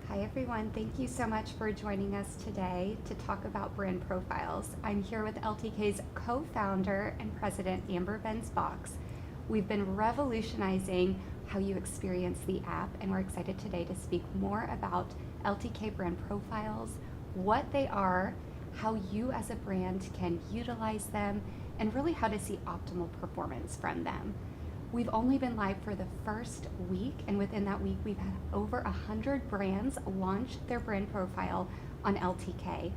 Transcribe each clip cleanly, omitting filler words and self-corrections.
Hi everyone, thank you so much for joining us today to talk about brand profiles. I'm here with LTK's co-founder and president, Amber Venz Box. We've been revolutionizing how you experience the app, and we're excited today to speak more about LTK brand profiles, what they are, how you as a brand can utilize them, and really how to see optimal performance from them. We've only been live for the first week, and within that week, we've had over 100 brands launch their brand profile on LTK.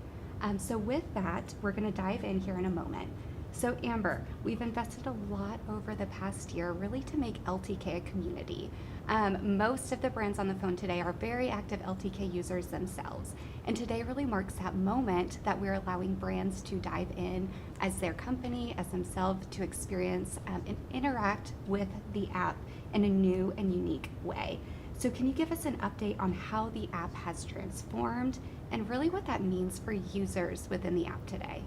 So with that, we're gonna dive in here in a moment. So Amber, we've invested a lot over the past year really to make LTK a community. Most of the brands on the phone today are very active LTK users themselves. And today really marks that moment that we're allowing brands to dive in as their company, as themselves, to experience and interact with the app in a new and unique way. So can you give us an update on how the app has transformed and really what that means for users within the app today?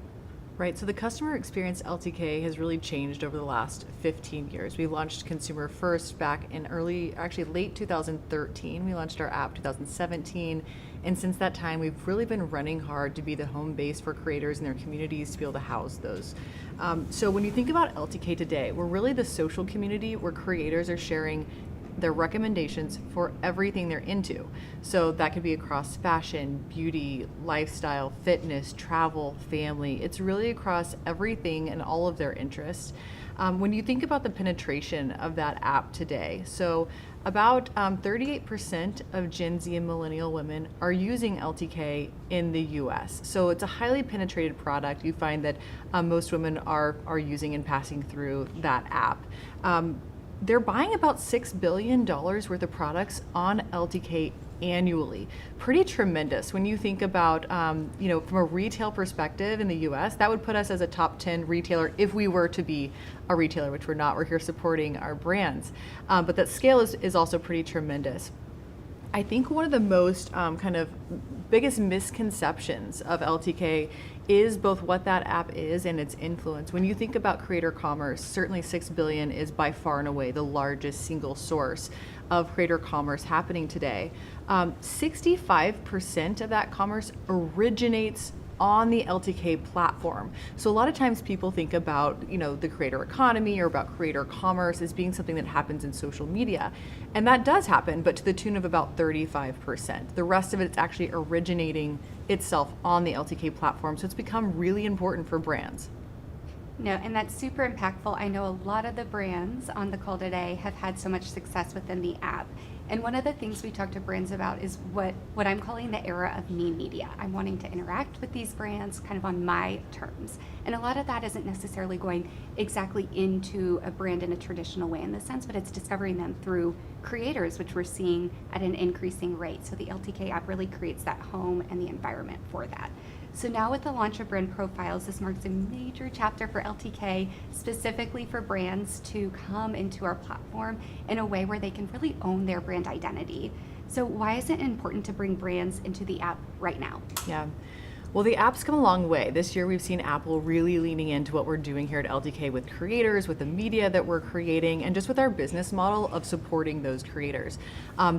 Right, so the customer experience LTK has really changed over the last 15 years. We launched consumer first back in late 2013. We launched our app 2017. And since that time, we've really been running hard to be the home base for creators and their communities to be able to house those. So when you think about LTK today, we're really the social community where creators are sharing their recommendations for everything they're into. So that could be across fashion, beauty, lifestyle, fitness, travel, family. It's really across everything and all of their interests. When you think about the penetration of that app today, so about 38% of Gen Z and millennial women are using LTK in the US. So it's a highly penetrated product. You find that most women are using and passing through that app. They're buying about $6 billion worth of products on LTK annually. Pretty tremendous. When you think about, from a retail perspective in the US, that would put us as a top 10 retailer if we were to be a retailer, which we're not. We're here supporting our brands. But that scale is also pretty tremendous. I think one of the most biggest misconceptions of LTK is both what that app is and its influence. When you think about creator commerce, certainly 6 billion is by far and away the largest single source of creator commerce happening today. 65% of that commerce originates on the LTK platform. So a lot of times people think about, the creator economy or about creator commerce as being something that happens in social media. And that does happen, but to the tune of about 35%. The rest of it's actually originating itself on the LTK platform. So it's become really important for brands. No, and that's super impactful. I know a lot of the brands on the call today have had so much success within the app. And one of the things we talk to brands about is what I'm calling the era of me media. I'm wanting to interact with these brands kind of on my terms. And a lot of that isn't necessarily going exactly into a brand in a traditional way in the sense, but it's discovering them through creators, which we're seeing at an increasing rate. So the LTK app really creates that home and the environment for that. So now with the launch of brand profiles, this marks a major chapter for LTK, specifically for brands to come into our platform in a way where they can really own their brand identity. So why is it important to bring brands into the app right now? Yeah. Well, the app's come a long way. This year we've seen Apple really leaning into what we're doing here at LTK with creators, with the media that we're creating, and just with our business model of supporting those creators.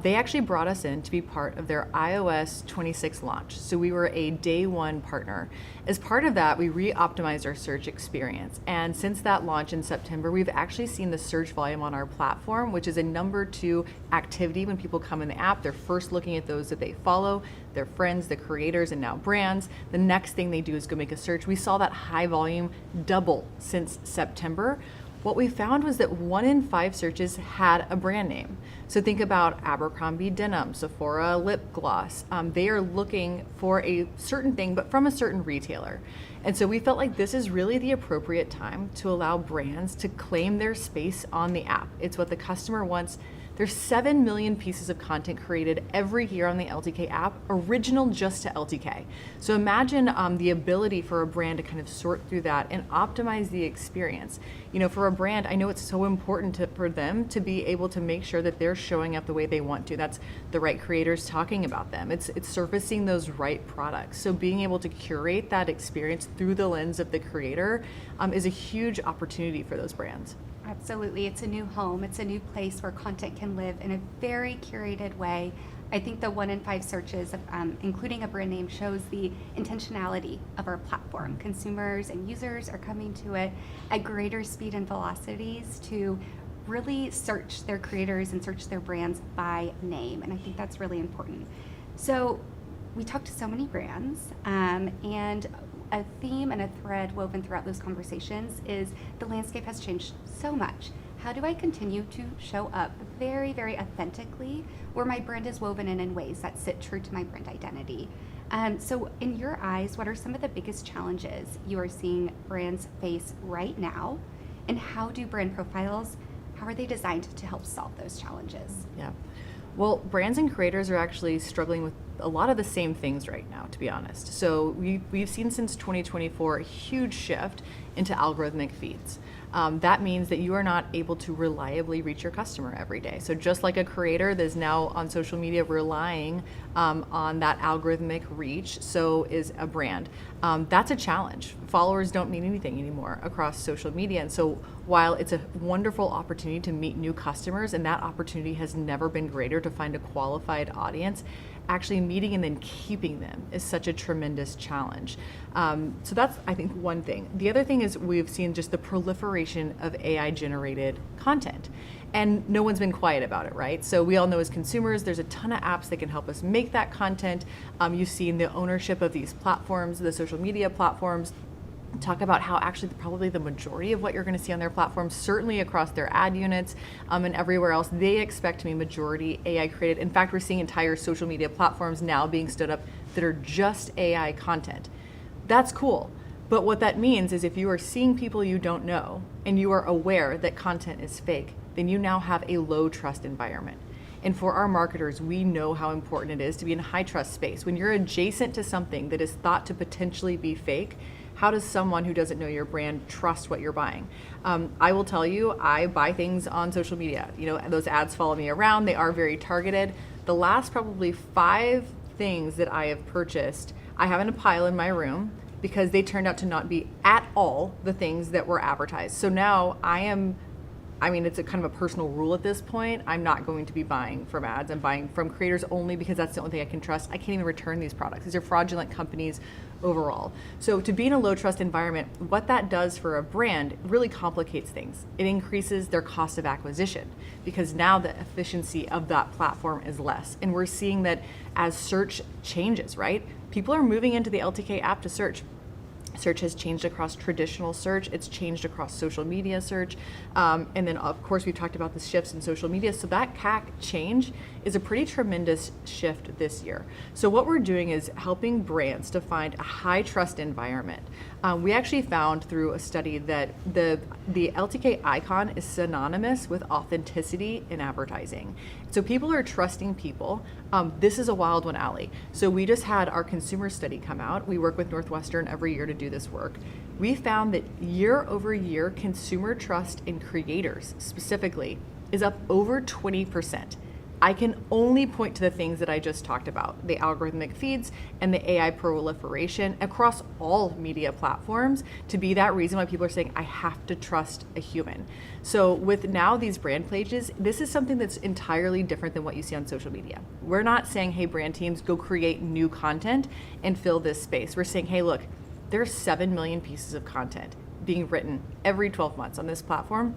They actually brought us in to be part of their iOS 26 launch. So we were a day one partner. As part of that, we re-optimized our search experience. And since that launch in September, we've actually seen the search volume on our platform, which is a number 2 activity when people come in the app. They're first looking at those that they follow, their friends, the creators, and now brands. The next thing they do is go make a search. We saw that high volume double since September. What we found was that 1 in 5 searches had a brand name. So think about Abercrombie denim, Sephora lip gloss. They are looking for a certain thing, but from a certain retailer. And so we felt like this is really the appropriate time to allow brands to claim their space on the app. It's what the customer wants. There's 7 million pieces of content created every year on the LTK app, original just to LTK. So imagine the ability for a brand to kind of sort through that and optimize the experience. For a brand, I know it's so important for them to be able to make sure that they're showing up the way they want to. That's the right creators talking about them. It's surfacing those right products. So being able to curate that experience through the lens of the creator is a huge opportunity for those brands. Absolutely. It's a new home. It's a new place where content can live in a very curated way I think the 1 in 5 searches, including a brand name, shows the intentionality of our platform. Consumers and users are coming to it at greater speed and velocities to really search their creators and search their brands by name. And I think that's really important. So we talked to so many brands, and a theme and a thread woven throughout those conversations is the landscape has changed so much. How do I continue to show up very, very authentically where my brand is woven in ways that sit true to my brand identity? So in your eyes, what are some of the biggest challenges you are seeing brands face right now? And how do brand profiles, how are they designed to help solve those challenges? Yeah. Well, brands and creators are actually struggling with a lot of the same things right now, to be honest. So we've seen since 2024 a huge shift into algorithmic feeds. That means that you are not able to reliably reach your customer every day. So just like a creator that is now on social media relying on that algorithmic reach, so is a brand. That's a challenge. Followers don't mean anything anymore across social media. And so while it's a wonderful opportunity to meet new customers, and that opportunity has never been greater to find a qualified audience, actually meeting and then keeping them is such a tremendous challenge. So that's, I think, one thing. The other thing is we've seen just the proliferation of AI generated content. And no one's been quiet about it, right? So we all know as consumers, there's a ton of apps that can help us make that content. You've seen the ownership of these platforms, the social media platforms, talk about how actually probably the majority of what you're going to see on their platforms, certainly across their ad units and everywhere else, they expect to be majority AI created. In fact, we're seeing entire social media platforms now being stood up that are just AI content. That's cool. But what that means is if you are seeing people you don't know and you are aware that content is fake, then you now have a low trust environment. And for our marketers, we know how important it is to be in a high trust space. When you're adjacent to something that is thought to potentially be fake, how does someone who doesn't know your brand trust what you're buying? I will tell you, I buy things on social media. You know, those ads follow me around. They are very targeted. The last probably 5 things that I have purchased, I have in a pile in my room because they turned out to not be at all the things that were advertised. So now it's a kind of a personal rule at this point. I'm not going to be buying from ads. I'm buying from creators only because that's the only thing I can trust. I can't even return these products. These are fraudulent companies overall. So to be in a low trust environment, what that does for a brand really complicates things. It increases their cost of acquisition because now the efficiency of that platform is less. And we're seeing that as search changes, right? People are moving into the LTK app to search. Search has changed across traditional search. It's changed across social media search. And then, of course, we've talked about the shifts in social media. So that CAC change is a pretty tremendous shift this year. So what we're doing is helping brands to find a high trust environment. We actually found through a study that the LTK icon is synonymous with authenticity in advertising. So people are trusting people. This is a wild one, Allie. So we just had our consumer study come out. We work with Northwestern every year to do this work. We found that year over year, consumer trust in creators specifically is up over 20%. I can only point to the things that I just talked about, the algorithmic feeds and the AI proliferation across all media platforms to be that reason why people are saying, I have to trust a human. So with now these brand pages, this is something that's entirely different than what you see on social media. We're not saying, hey, brand teams, go create new content and fill this space. We're saying, hey, look, there are 7 million pieces of content being written every 12 months on this platform.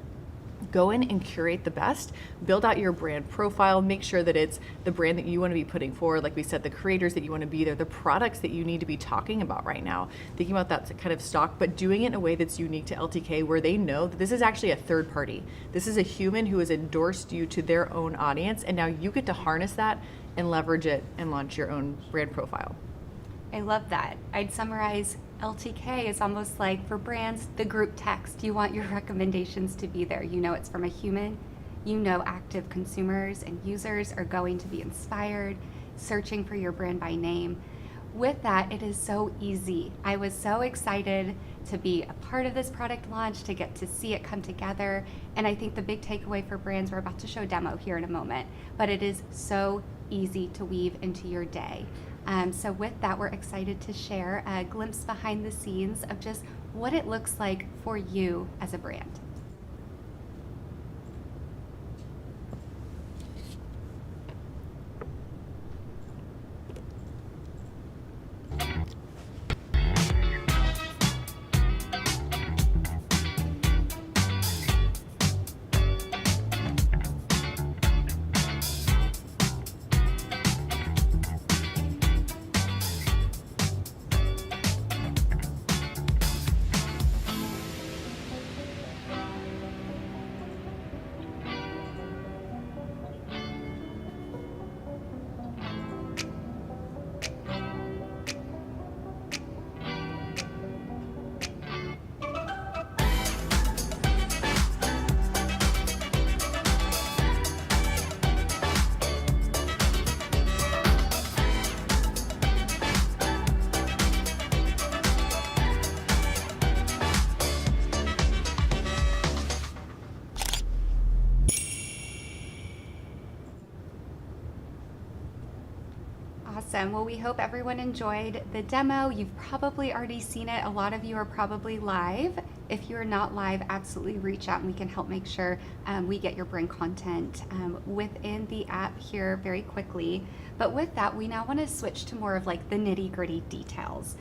Go in and curate the best, build out your brand profile, make sure that it's the brand that you want to be putting forward, like we said, the creators that you want to be there, the products that you need to be talking about right now, thinking about that kind of stock, but doing it in a way that's unique to LTK where they know that this is actually a third party. This is a human who has endorsed you to their own audience, and now you get to harness that and leverage it and launch your own brand profile. I love that. I'd summarize LTK is almost like, for brands, the group text. You want your recommendations to be there. You know it's from a human. You know active consumers and users are going to be inspired, searching for your brand by name. With that, it is so easy. I was so excited to be a part of this product launch, to get to see it come together. And I think the big takeaway for brands, we're about to show a demo here in a moment, but it is so easy to weave into your day. So with that, we're excited to share a glimpse behind the scenes of just what it looks like for you as a brand. Awesome. Well, we hope everyone enjoyed the demo. You've probably already seen it. A lot of you are probably live. If you're not live, absolutely reach out and we can help make sure we get your brand content within the app here very quickly. But with that, we now want to switch to more of like the nitty-gritty details.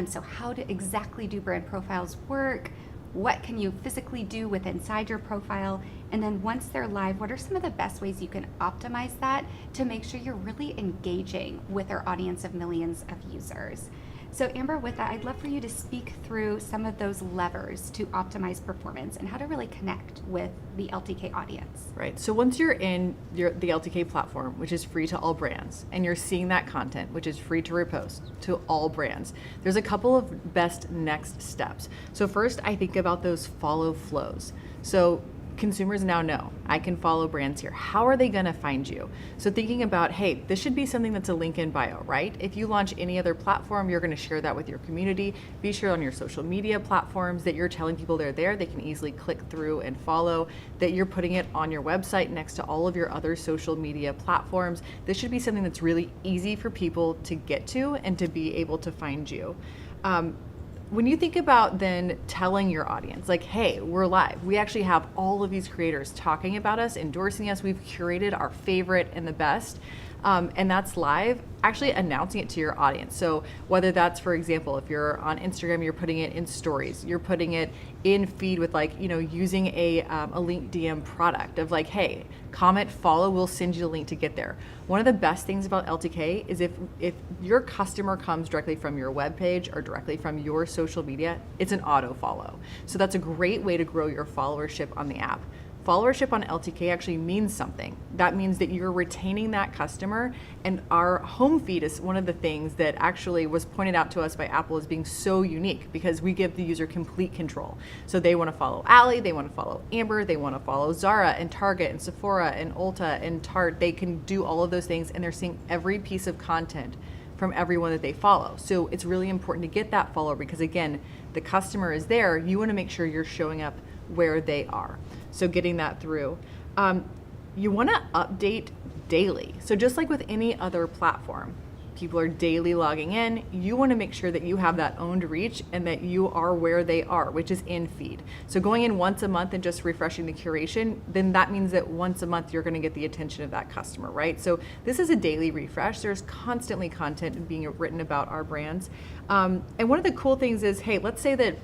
So how exactly do brand profiles work? What can you physically do with inside your profile? And then once they're live, what are some of the best ways you can optimize that to make sure you're really engaging with our audience of millions of users? So Amber, with that, I'd love for you to speak through some of those levers to optimize performance and how to really connect with the LTK audience. Right. So once you're in the LTK platform, which is free to all brands, and you're seeing that content, which is free to repost to all brands, there's a couple of best next steps. So first, I think about those follow flows. So consumers now know I can follow brands here. How are they going to find you? So thinking about, hey, this should be something that's a link in bio, right? If you launch any other platform, you're going to share that with your community. Be sure on your social media platforms that you're telling people they're there. They can easily click through and follow, that you're putting it on your website next to all of your other social media platforms. This should be something that's really easy for people to get to and to be able to find you. When you think about then telling your audience, like, hey, we're live. We actually have all of these creators talking about us, endorsing us. We've curated our favorite and the best, and that's live, actually announcing it to your audience. So whether that's, for example, if you're on Instagram, you're putting it in stories, you're putting it in feed with like, using a link DM product of like, hey, comment, follow, we'll send you the link to get there. One of the best things about LTK is if your customer comes directly from your webpage or directly from your social media, it's an auto follow. So that's a great way to grow your followership on the app. Followership on LTK actually means something. That means that you're retaining that customer, and our home feed is one of the things that actually was pointed out to us by Apple as being so unique because we give the user complete control. So they want to follow Allie, they want to follow Amber, they want to follow Zara and Target and Sephora and Ulta and Tarte. They can do all of those things, and they're seeing every piece of content from everyone that they follow. So it's really important to get that follower because again, the customer is there. You want to make sure you're showing up where they are. So getting that through. You want to update daily. So just like with any other platform, people are daily logging in. You want to make sure that you have that owned reach and that you are where they are, which is in feed. So going in once a month and just refreshing the curation, then that means that once a month you're going to get the attention of that customer, right? So this is a daily refresh. There's constantly content being written about our brands. And one of the cool things is, hey, let's say that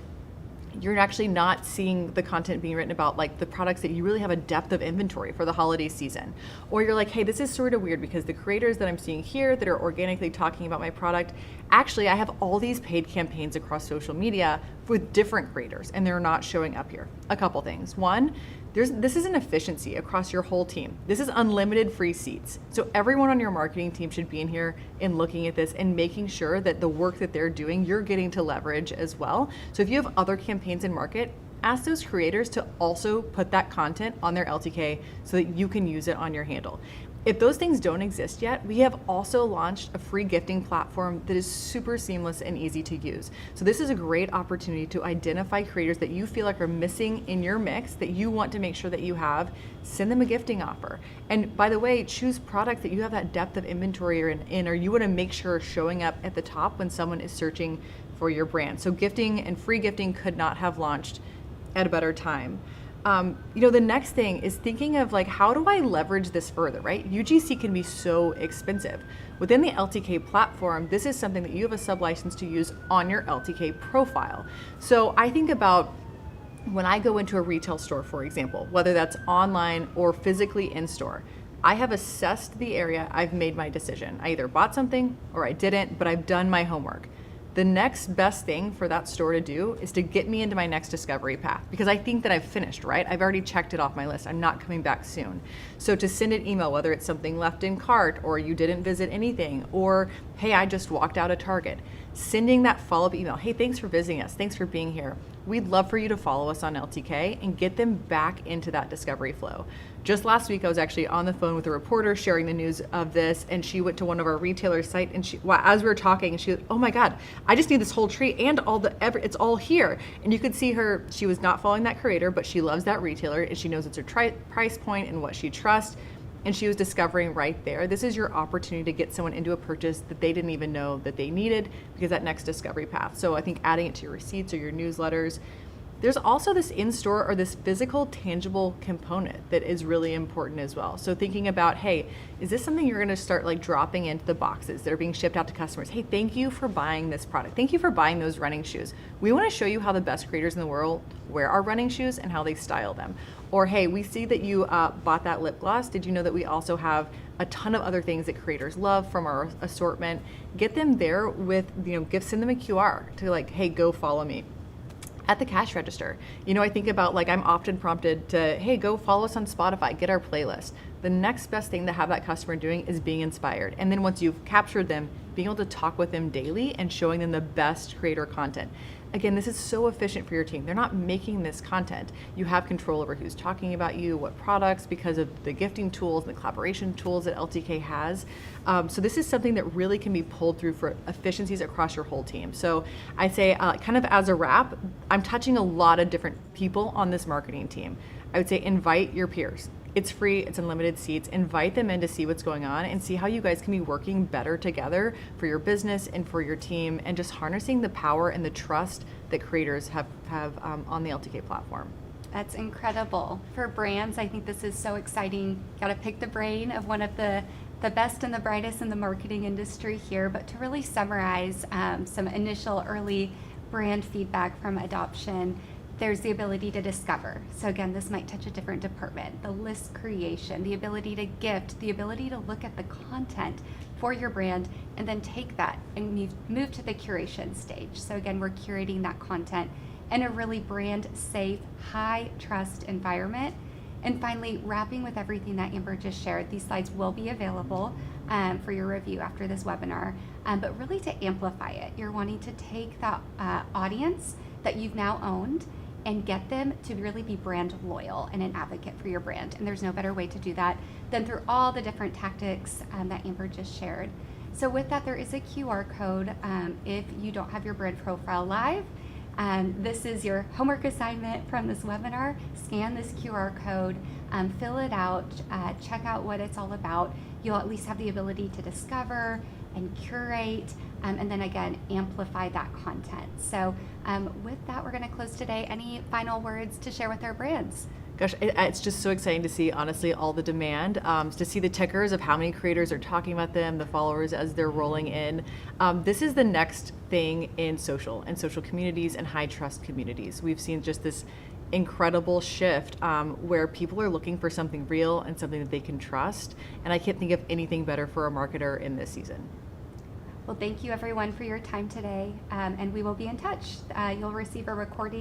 you're actually not seeing the content being written about like the products that you really have a depth of inventory for the holiday season. Or you're like, hey, this is sort of weird because the creators that I'm seeing here that are organically talking about my product, actually I have all these paid campaigns across social media with different creators and they're not showing up here. A couple things. One, this is an efficiency across your whole team. This is unlimited free seats. So everyone on your marketing team should be in here and looking at this and making sure that the work that they're doing, you're getting to leverage as well. So if you have other campaigns in market, ask those creators to also put that content on their LTK so that you can use it on your handle. If those things don't exist yet, we have also launched a free gifting platform that is super seamless and easy to use. So this is a great opportunity to identify creators that you feel like are missing in your mix that you want to make sure that you have, send them a gifting offer. And by the way, choose products that you have that depth of inventory in or you want to make sure are showing up at the top when someone is searching for your brand. So gifting and free gifting could not have launched at a better time. The next thing is thinking of like, how do I leverage this further, right? UGC can be so expensive. Within the LTK platform, this is something that you have a sub-license to use on your LTK profile. So I think about when I go into a retail store, for example, whether that's online or physically in store, I have assessed the area, I've made my decision. I either bought something or I didn't, but I've done my homework. The next best thing for that store to do is to get me into my next discovery path because I think that I've finished, right? I've already checked it off my list. I'm not coming back soon. So to send an email, whether it's something left in cart or you didn't visit anything or, hey, I just walked out of Target, sending that follow-up email, hey, thanks for visiting us. Thanks for being here. We'd love for you to follow us on LTK and get them back into that discovery flow. Just last week, I was actually on the phone with a reporter sharing the news of this, and she went to one of our retailers' site, and as we were talking, she was, oh my God, I just need this whole tree and it's all here. And you could see her, she was not following that creator, but she loves that retailer, and she knows it's her price point and what she trusts. and she was discovering right there. This is your opportunity to get someone into a purchase that they didn't even know that they needed, because that next discovery path. So I think adding it to your receipts or your newsletters. There's also this in-store or this physical, tangible component that is really important as well. So thinking about, hey, is this something you're gonna start like dropping into the boxes that are being shipped out to customers? Hey, thank you for buying this product. Thank you for buying those running shoes. We wanna show you how the best creators in the world wear our running shoes and how they style them. Or hey, we see that you bought that lip gloss. Did you know that we also have a ton of other things that creators love from our assortment? Get them there with, send them a QR to like, hey, go follow me. At the cash register, I think about like, I'm often prompted to, hey, go follow us on Spotify, get our playlist. The next best thing to have that customer doing is being inspired. And then once you've captured them, being able to talk with them daily and showing them the best creator content. Again, this is so efficient for your team. They're not making this content. You have control over who's talking about you, what products, because of the gifting tools and the collaboration tools that LTK has. So this is something that really can be pulled through for efficiencies across your whole team. So I'd say kind of as a wrap, I'm touching a lot of different people on this marketing team. I would say invite your peers. It's free, it's unlimited seats. Invite them in to see what's going on and see how you guys can be working better together for your business and for your team, and just harnessing the power and the trust that creators have on the LTK platform. That's incredible. For brands, I think this is so exciting. Got to pick the brain of one of the best and the brightest in the marketing industry here, but to really summarize some initial early brand feedback from adoption. There's the ability to discover. So again, this might touch a different department. The list creation, the ability to gift, the ability to look at the content for your brand and then take that and move to the curation stage. So again, we're curating that content in a really brand safe, high trust environment. And finally, wrapping with everything that Amber just shared. These slides will be available for your review after this webinar, but really to amplify it. You're wanting to take that audience that you've now owned and get them to really be brand loyal and an advocate for your brand. And there's no better way to do that than through all the different tactics that Amber just shared. So with that, there is a QR code if you don't have your brand profile live. This is your homework assignment from this webinar. Scan this QR code, fill it out, check out what it's all about. You'll at least have the ability to discover and curate, and then again, amplify that content. So with that, we're gonna close today. Any final words to share with our brands? Gosh, it's just so exciting to see, honestly, all the demand, to see the tickers of how many creators are talking about them, the followers as they're rolling in. This is the next thing in social and social communities and high trust communities. We've seen just this incredible shift where people are looking for something real and something that they can trust. And I can't think of anything better for a marketer in this season. Well, thank you everyone for your time today, and we will be in touch. You'll receive a recording